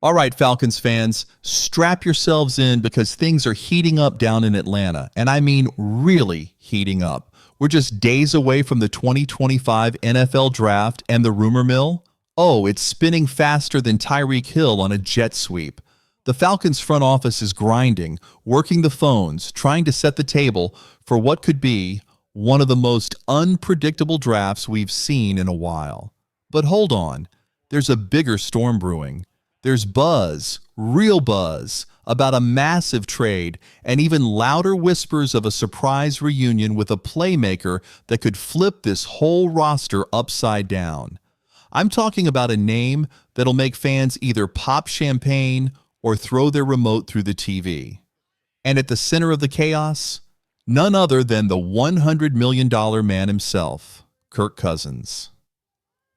All right, Falcons fans, strap yourselves in because things are heating up down in Atlanta. And I mean really heating up. We're just days away from the 2025 NFL Draft, and the rumor mill? Oh, it's spinning faster than Tyreek Hill on a jet sweep. The Falcons front office is grinding, working the phones, trying to set the table for what could be one of the most unpredictable drafts we've seen in a while. But hold on, there's a bigger storm brewing. There's buzz, real buzz, about a massive trade and even louder whispers of a surprise reunion with a playmaker that could flip this whole roster upside down. I'm talking about a name that'll make fans either pop champagne or throw their remote through the TV. And at the center of the chaos, none other than the $100 million man himself, Kirk Cousins.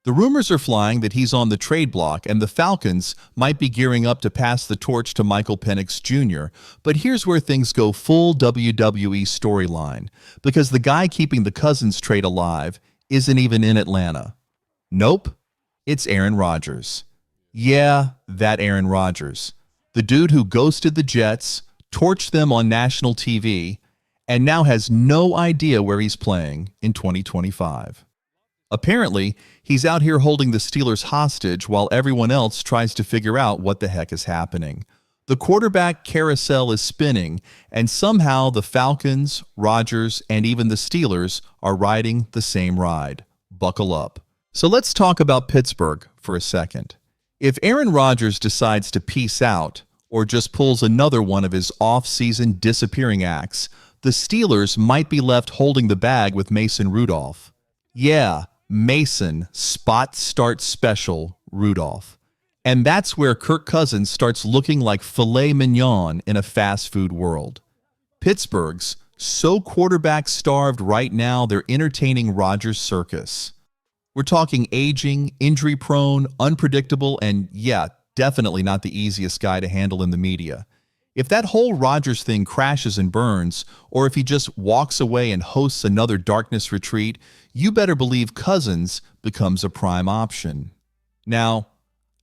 The rumors are flying that he's on the trade block and the Falcons might be gearing up to pass the torch to Michael Penix Jr., but here's where things go full WWE storyline, because the guy keeping the Cousins trade alive isn't even in Atlanta. Nope, it's Aaron Rodgers. Yeah, that Aaron Rodgers. The dude who ghosted the Jets, torched them on national TV, and now has no idea where he's playing in 2025. Apparently, he's out here holding the Steelers hostage while everyone else tries to figure out what the heck is happening. The quarterback carousel is spinning, and somehow the Falcons, Rodgers, and even the Steelers are riding the same ride. Buckle up. So let's talk about Pittsburgh for a second. If Aaron Rodgers decides to peace out or just pulls another one of his off-season disappearing acts, the Steelers might be left holding the bag with Mason Rudolph. Yeah, Mason Spot Start Special Rudolph. And that's where Kirk Cousins starts looking like filet mignon in a fast food world. Pittsburgh's so quarterback-starved right now they're entertaining Rodgers' circus. We're talking aging, injury-prone, unpredictable, and yeah, definitely not the easiest guy to handle in the media. If that whole Rodgers thing crashes and burns, or if he just walks away and hosts another darkness retreat, you better believe Cousins becomes a prime option. Now,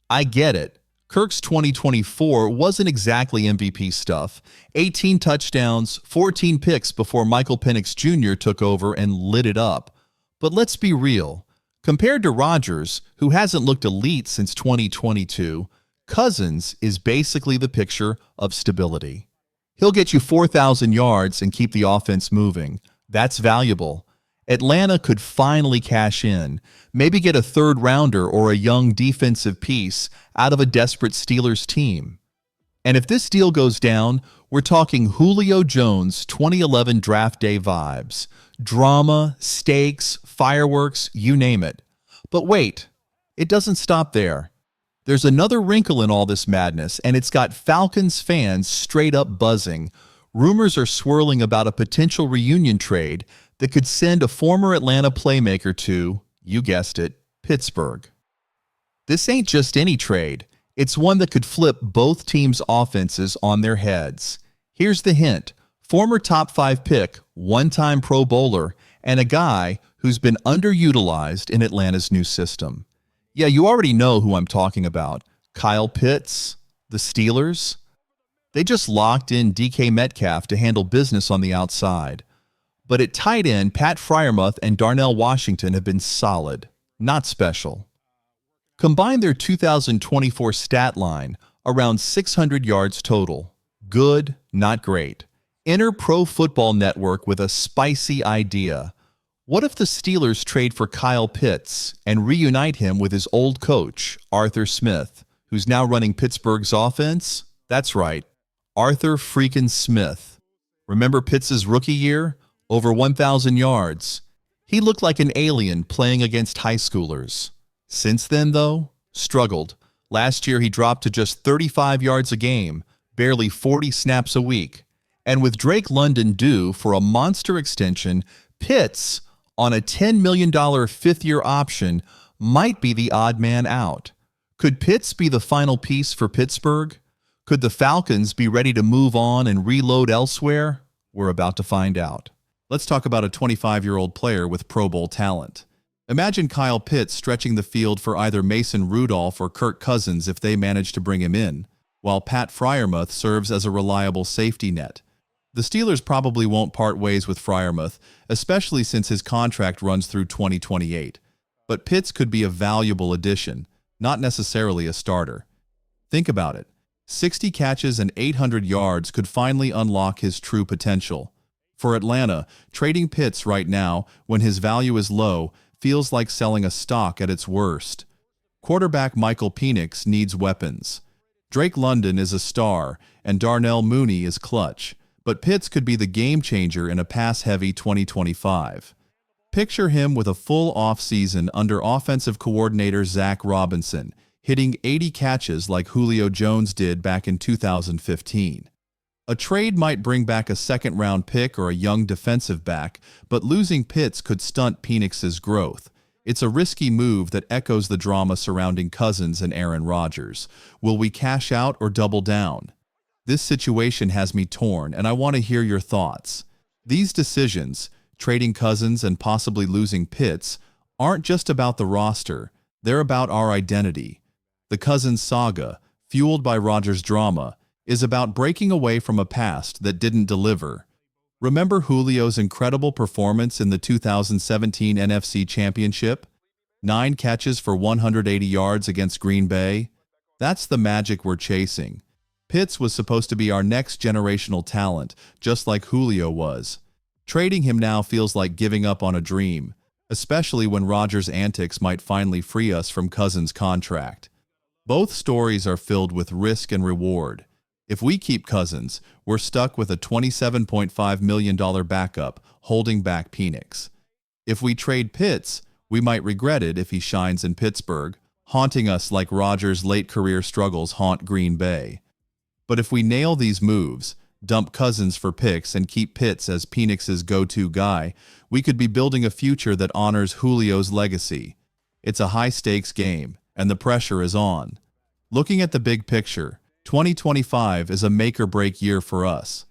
I get it. Kirk's 2024 wasn't exactly MVP stuff. 18 touchdowns, 14 picks before Michael Penix Jr. took over and lit it up. But let's be real. Compared to Rodgers, who hasn't looked elite since 2022, Cousins is basically the picture of stability. He'll get you 4,000 yards and keep the offense moving. That's valuable. Atlanta could finally cash in, maybe get a third rounder or a young defensive piece out of a desperate Steelers team. And if this deal goes down, we're talking Julio Jones 2011 draft day vibes. Drama, stakes, fireworks, you name it. But wait, it doesn't stop there. There's another wrinkle in all this madness, and it's got Falcons fans straight up buzzing. Rumors are swirling about a potential reunion trade that could send a former Atlanta playmaker to, you guessed it, Pittsburgh. This ain't just any trade. It's one that could flip both teams' offenses on their heads. Here's the hint. Former top 5 pick, one-time Pro Bowler, and a guy who's been underutilized in Atlanta's new system. Yeah, you already know who I'm talking about. Kyle Pitts, the Steelers. They just locked in DK Metcalf to handle business on the outside. But at tight end, Pat Freiermuth and Darnell Washington have been solid, not special. Combine their 2024 stat line, around 600 yards total. Good, not great. Enter Pro Football Network with a spicy idea. What if the Steelers trade for Kyle Pitts and reunite him with his old coach, Arthur Smith, who's now running Pittsburgh's offense? That's right, Arthur freaking Smith. Remember Pitts' rookie year? Over 1,000 yards. He looked like an alien playing against high schoolers. Since then, though, struggled. Last year, he dropped to just 35 yards a game, barely 40 snaps a week. And with Drake London due for a monster extension, Pitts, on a $10 million fifth-year option, might be the odd man out. Could Pitts be the final piece for Pittsburgh? Could the Falcons be ready to move on and reload elsewhere? We're about to find out. Let's talk about a 25-year-old player with Pro Bowl talent. Imagine Kyle Pitts stretching the field for either Mason Rudolph or Kirk Cousins if they manage to bring him in, while Pat Freiermuth serves as a reliable safety net. The Steelers probably won't part ways with Freiermuth, especially since his contract runs through 2028. But Pitts could be a valuable addition, not necessarily a starter. Think about it. 60 catches and 800 yards could finally unlock his true potential. For Atlanta, trading Pitts right now, when his value is low, feels like selling a stock at its worst. Quarterback Michael Penix needs weapons. Drake London is a star, and Darnell Mooney is clutch, but Pitts could be the game changer in a pass-heavy 2025. Picture him with a full offseason under offensive coordinator Zach Robinson, hitting 80 catches like Julio Jones did back in 2015. A trade might bring back a second-round pick or a young defensive back, but losing Pitts could stunt Penix's growth. It's a risky move that echoes the drama surrounding Cousins and Aaron Rodgers. Will we cash out or double down? This situation has me torn, and I want to hear your thoughts. These decisions, trading Cousins and possibly losing Pitts, aren't just about the roster. They're about our identity. The Cousins saga, fueled by Rodgers' drama, is about breaking away from a past that didn't deliver. Remember Julio's incredible performance in the 2017 NFC Championship? 9 catches for 180 yards against Green Bay? That's the magic we're chasing. Pitts was supposed to be our next generational talent, just like Julio was. Trading him now feels like giving up on a dream, especially when Rodgers' antics might finally free us from Cousins' contract. Both stories are filled with risk and reward. If we keep Cousins, we're stuck with a $27.5 million backup holding back Penix. If we trade Pitts, we might regret it if he shines in Pittsburgh, haunting us like Rodgers' late career struggles haunt Green Bay. But if we nail these moves, dump Cousins for picks and keep Pitts as Penix's go-to guy, we could be building a future that honors Julio's legacy. It's a high-stakes game, and the pressure is on. Looking at the big picture, 2025 is a make-or-break year for us.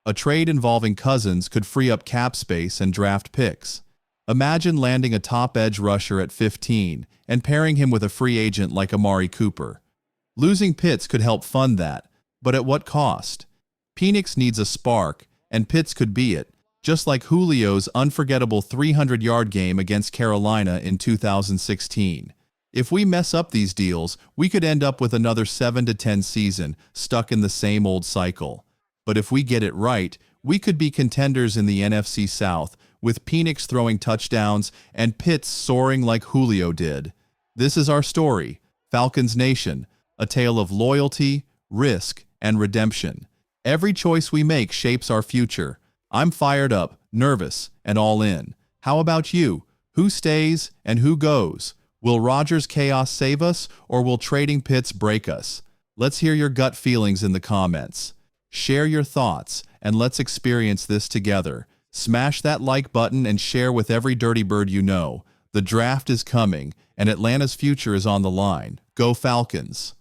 A trade involving Cousins could free up cap space and draft picks. Imagine landing a top edge rusher at 15 and pairing him with a free agent like Amari Cooper. Losing Pitts could help fund that, but at what cost? Penix needs a spark, and Pitts could be it, just like Julio's unforgettable 300-yard game against Carolina in 2016. If we mess up these deals, we could end up with another 7-10 season stuck in the same old cycle. But if we get it right, we could be contenders in the NFC South, with Penix throwing touchdowns and Pitts soaring like Julio did. This is our story, Falcons Nation, a tale of loyalty, risk, and redemption. Every choice we make shapes our future. I'm fired up, nervous, and all in. How about you? Who stays and who goes? Will Rodgers' chaos save us, or will trading Pitts break us? Let's hear your gut feelings in the comments. Share your thoughts, and let's experience this together. Smash that like button and share with every dirty bird you know. The draft is coming, and Atlanta's future is on the line. Go Falcons!